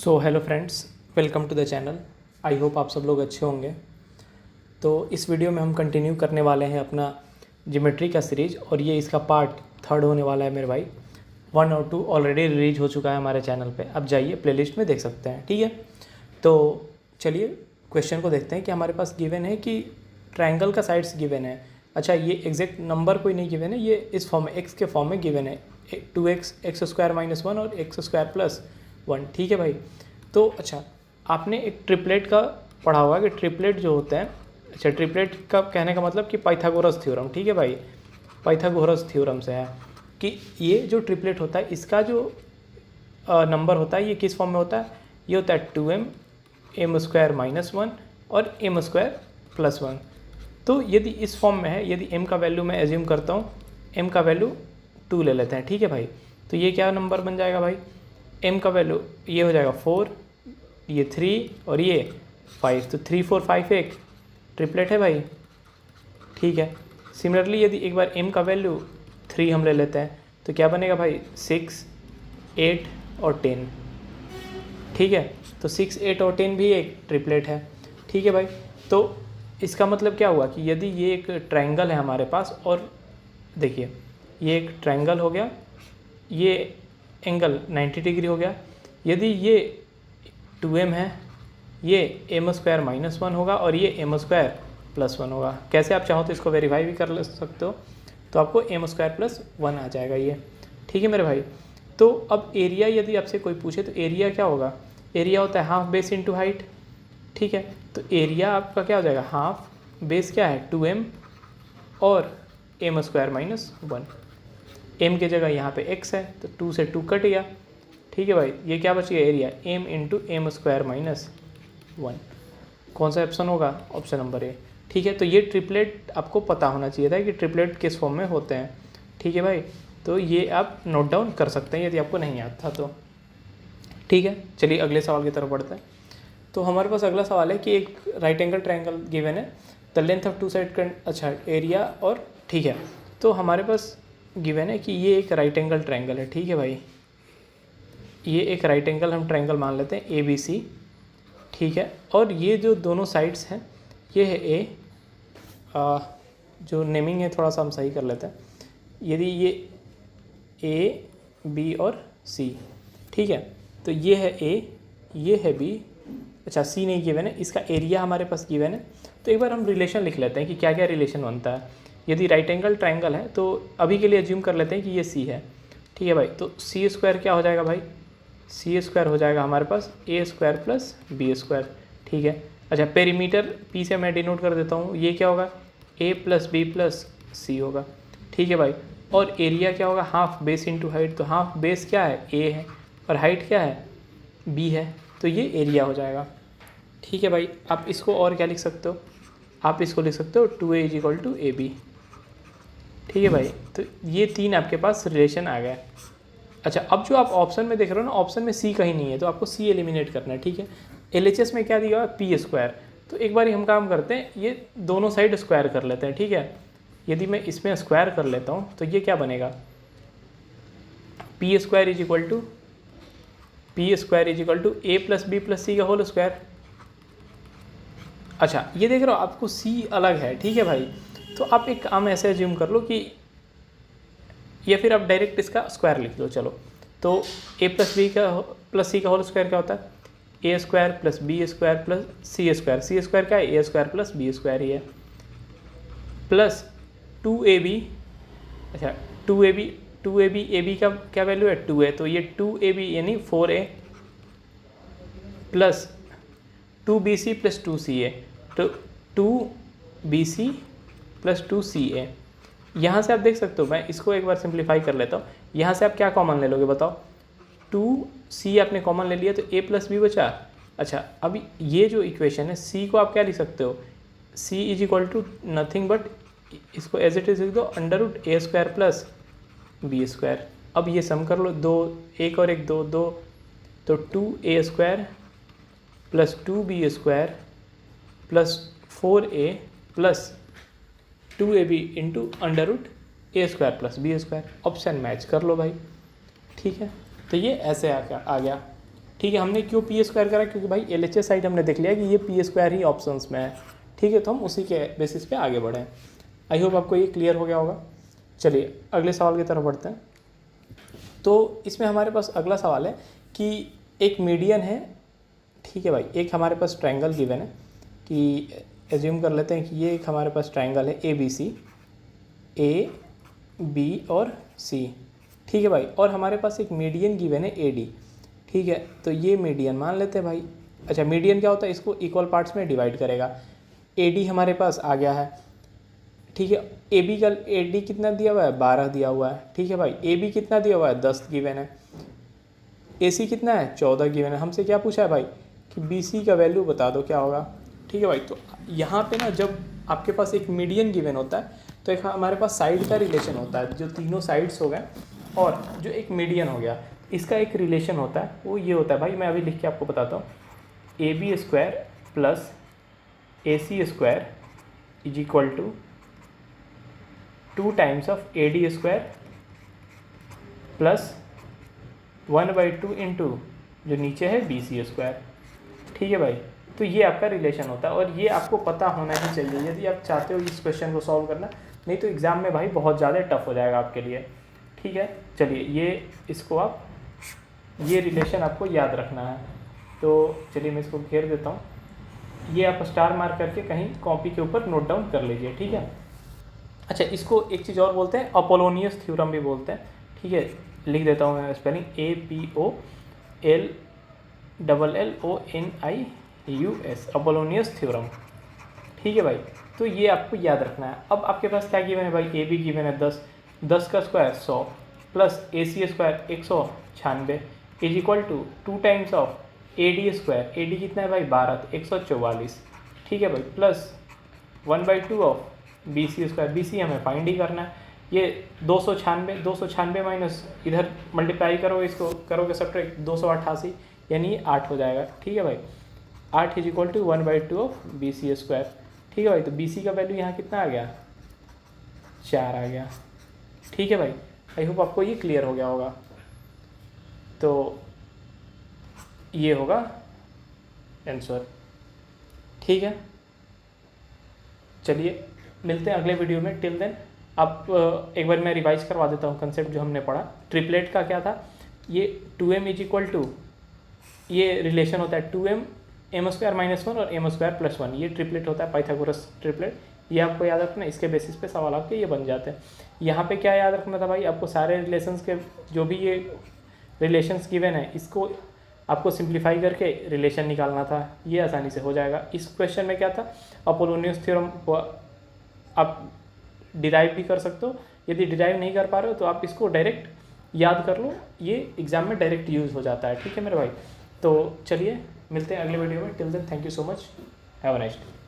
So hello friends, welcome to the channel. I hope आप सब लोग अच्छे होंगे। तो इस वीडियो में हम कंटिन्यू करने वाले हैं अपना ज्योमेट्री का सीरीज, और ये इसका पार्ट 3 होने वाला है मेरे भाई। 1 और 2 ऑलरेडी रिलीज हो चुका है हमारे चैनल पे, अब जाइए प्लेलिस्ट में देख सकते हैं, ठीक है। तो चलिए क्वेश्चन को देखते हैं कि हमारे पास गिवन है कि ट्रायंगल का साइड्स गिवन है। अच्छा, ये एग्जैक्ट नंबर कोई नहीं गिवन है, ये इस फॉर्म में एक्स के फॉर्म में गिवन है, 2x एक्स स्क्वायर माइनस 1 और एक्स स्क्वायर प्लस 1, ठीक है भाई। तो अच्छा, आपने एक ट्रिपलेट का पढ़ा होगा कि ट्रिपलेट जो होते हैं, अच्छा ट्रिपलेट का कहने का मतलब कि पाइथागोरस थ्योरम, ठीक है भाई, पाइथागोरस थ्योरम से है कि ये जो ट्रिपलेट होता है इसका जो नंबर होता है ये किस फॉर्म में होता है, ये होता है 2m एम स्क्वायर माइनस 1 और एम स्क्वायर प्लस 1। तो यदि इस फॉर्म में है, यदि m का वैल्यू मैं एज्यूम करता हूँ, m का वैल्यू 2 ले लेते हैं, ठीक है भाई। तो ये क्या नंबर बन जाएगा भाई, m का वैल्यू ये हो जाएगा 4, ये 3 और ये 5, तो 3 4 5 एक ट्रिपलेट है भाई, ठीक है। सिमिलरली यदि एक बार m का वैल्यू 3 हम ले लेते हैं तो क्या बनेगा भाई, 6 8 और 10, ठीक है। तो 6 8 और 10 भी एक ट्रिपलेट है, ठीक है भाई। तो इसका मतलब क्या हुआ कि यदि ये एक ट्रायंगल है हमारे पास, और देखिए ये एक ट्रायंगल हो गया, ये एंगल 90 डिग्री हो गया, यदि ये 2m है, ये एम स्क्वायर माइनस 1 होगा और ये एम स्क्वायर प्लस 1 होगा। कैसे आप चाहो तो इसको वेरीफाई भी कर सकते हो, तो आपको एम स्क्वायर प्लस 1 आ जाएगा ये, ठीक है मेरे भाई। तो अब एरिया यदि आपसे कोई पूछे तो एरिया क्या होगा, एरिया होता है हाफ बेस इंटू हाइट, ठीक है। तो एरिया आपका क्या हो जाएगा, हाफ बेस क्या है 2m और एम स्क्वायर माइनस 1, m की जगह यहाँ पे x है तो 2 से 2 कट गया, ठीक है भाई। ये क्या बच गया, area m into M square minus 1। कौन सा ऑप्शन होगा, ऑप्शन नंबर ए, ठीक है। तो ये ट्रिपलेट आपको पता होना चाहिए था कि ट्रिपलेट किस फॉर्म में होते हैं, ठीक है भाई। तो ये आप नोट डाउन कर सकते हैं यदि आपको नहीं आता तो, ठीक है। चलिए अगले सवाल की तरफ बढ़ते हैं। तो हमारे पास अगला सवाल है कि एक राइट एंगल ट्रायंगल गिवन है, द लेंथ ऑफ 2 साइड, अच्छा एरिया और, ठीक है। तो हमारे पास गिवन है कि ये एक राइट एंगल ट्रायंगल है, ठीक है भाई। ये एक राइट एंगल हम ट्रायंगल मान लेते हैं ABC, ठीक है। और ये जो दोनों साइड्स हैं ये है A, जो नेमिंग है थोड़ा सा हम सही कर लेते हैं, यदि ये A B और C, ठीक है। तो ये है A, ये है B, अच्छा C नहीं गिवन है, इसका एरिया हमारे पास गिवन है। तो एक बार हम रिलेशन लिख लेते हैं कि क्या क्या रिलेशन बनता है। यदि राइट एंगल ट्रायंगल है तो अभी के लिए एज्यूम कर लेते हैं कि ये C है, ठीक है भाई। तो C स्क्वायर क्या हो जाएगा भाई, C स्क्वायर हो जाएगा हमारे पास A square plus B square, ठीक है। अच्छा, पेरीमीटर P से मैं डिनोट कर देता हूँ, ये क्या होगा A plus B plus C होगा, ठीक है भाई। और एरिया क्या होगा, हाफ बेस इंटू हाइट, तो हाफ बेस क्या है A है और हाइट क्या है B है, तो ये एरिया हो जाएगा, ठीक है भाई। आप इसको और क्या लिख सकते हो, आप इसको लिख सकते हो 2A is equal to AB, ठीक है भाई। तो ये 3 आपके पास रिलेशन आ गया। अच्छा, अब जो आप ऑप्शन में देख रहे हो ना, ऑप्शन में C कहीं नहीं है तो आपको C एलिमिनेट करना है, ठीक है। LHS में क्या दिया हुआ है, P स्क्वायर, तो एक बार हम काम करते हैं, ये दोनों साइड स्क्वायर कर लेते हैं, ठीक है। यदि मैं इसमें स्क्वायर कर लेता हूँ तो ये क्या बनेगा, P square is equal to A plus B plus C का होल स्क्वायर। अच्छा, ये देख रहे हो आपको C अलग है, ठीक है भाई। तो आप एक काम ऐसे एज्यूम कर लो कि, या फिर आप डायरेक्ट इसका स्क्वायर लिख दो, चलो। तो A प्लस B का प्लस C का होल स्क्वायर क्या होता है, A square plus B square plus C square, C square क्या है, A square plus B square ही है, प्लस 2AB, अच्छा 2AB AB का क्या वैल्यू है 2 है, तो ये 2AB यानी 4A plus 2BC plus 2CA, तो 2BC प्लस 2CA। यहाँ से आप देख सकते हो, मैं इसको एक बार सिंप्लीफाई कर लेता हूँ। यहाँ से आप क्या कॉमन ले लोगे बताओ, 2C आपने कॉमन ले लिया तो A प्लस B बचा। अच्छा, अब ये जो इक्वेशन है C को आप क्या लिख सकते हो, C is equal to nothing but, इसको एज इट इज लिख दो under root A square plus B square. अब ये सम कर लो, 2 1 और 1 2 2, तो 2A square plus 2B square plus 4A plus 2AB into under root A square plus B square. Option match कर लो भाई, ठीक है। तो ये ऐसे आ गया, ठीक है, हमने क्यों पी स्क्वायर करा, क्योंकि भाई LHS साइड हमने देख लिया कि ये पी स्क्वायर ही ऑप्शंस में है। ठीक है, तो हम उसी के बेसिस पे आगे बढ़े। आई होप आपको ये क्लियर हो गया होगा। चलिए अगले सवाल की तरफ बढ़ते हैं। तो इसमें हमारे पास अगला सवाल है कि एक मीडियन है। ठीक है भाई, एक हमारे पास ट्रायंगल गिवन है कि एज्यूम कर लेते हैं कि ये एक हमारे पास ट्रायंगल है ABC, AB और C। ठीक है भाई, और हमारे पास एक मीडियन गिवन है AD। ठीक है, तो ये मीडियन मान लेते हैं भाई। अच्छा, मीडियन क्या होता है, इसको इक्वल पार्ट्स में डिवाइड करेगा। AD हमारे पास आ गया है। ठीक है, AD कितना दिया हुआ है, 12 दिया हुआ है। ठीक है भाई, AB कितना दिया हुआ है, 10 गिवन है। AC कितना है, 14 गिवन है। हमसे क्या पूछा है भाई कि BC का वैल्यू बता दो क्या होगा। ठीक है भाई, तो यहाँ पे ना जब आपके पास एक मीडियन गिवन होता है तो एक हमारे पास साइड का रिलेशन होता है, जो तीनों साइड्स हो गए और जो एक मीडियन हो गया, इसका एक रिलेशन होता है, वो ये होता है भाई, मैं अभी लिख के आपको बताता हूँ। AB square plus AC square is equal to 2 times of AD square plus 1/2 into जो नीचे है BC स्क्वायर। ठीक है भाई, तो ये आपका रिलेशन होता है और ये आपको पता होना ही चाहिए यदि आप चाहते हो इस क्वेश्चन को सॉल्व करना, नहीं तो एग्ज़ाम में भाई बहुत ज़्यादा टफ हो जाएगा आपके लिए। ठीक है, चलिए इसको आप ये रिलेशन आपको याद रखना है। तो चलिए मैं इसको घेर देता हूँ, ये आप स्टार मार्क करके कहीं कॉपी के ऊपर नोट डाउन कर लीजिए। ठीक है, अच्छा इसको एक चीज़ और बोलते हैं, अपोलोनियस थ्योरम भी बोलते हैं। ठीक है, लिख देता हूँ मैं स्पेलिंग APOLLONIUS, अपोलोनियस थ्योरम। ठीक है भाई, तो ये आपको याद रखना है। अब आपके पास क्या गिवन है भाई, AB गिवन है 10, 10 का square 100 plus AC square 196 is equal to 2 times of AD square, AD कितना है भाई 12, 144। ठीक है भाई, plus 1/2 of BC square, BC हमें फाइंड ही करना है। ये 296 माइनस इधर मल्टीप्लाई करो, इसको करोगे सब्ट्रैक्ट 288, यानी 8 हो जाएगा। ठीक है भाई, 8 is equal to 1/2 of BC square. ठीक है भाई, तो BC का वैल्यू यहाँ कितना आ गया, 4 आ गया। ठीक है भाई, आई होप आपको ये क्लियर हो गया होगा। तो ये होगा आंसर। ठीक है, चलिए मिलते हैं अगले वीडियो में। टिल देन आप एक बार मैं रिवाइज करवा देता हूँ कंसेप्ट जो हमने पढ़ा। ट्रिपलेट का क्या था, ये 2m इज इक्वल टू, ये रिलेशन होता है 2m m स्क्वायर माइनस 1 और m स्क्वायर प्लस 1, ये ट्रिपलेट होता है, पाइथागोरस ट्रिपलेट। ये आपको याद रखना, इसके बेसिस पे सवाल आपके ये बन जाते हैं। यहाँ पे क्या याद रखना था भाई, आपको सारे रिलेशंस के जो भी ये रिलेशंस गिवन है, इसको आपको सिंप्लीफाई करके रिलेशन निकालना था, ये आसानी से हो जाएगा। इस क्वेश्चन में क्या था, अपोलोनियस थ्योरम आप डिराइव भी कर सकते हो, यदि डिराइव नहीं कर पा रहे हो तो आप इसको डायरेक्ट याद कर लो, ये एग्जाम में डायरेक्ट यूज़ हो जाता है। ठीक है मेरे भाई, तो चलिए मिलते हैं अगले वीडियो में। Till then thank you so much, have a nice day.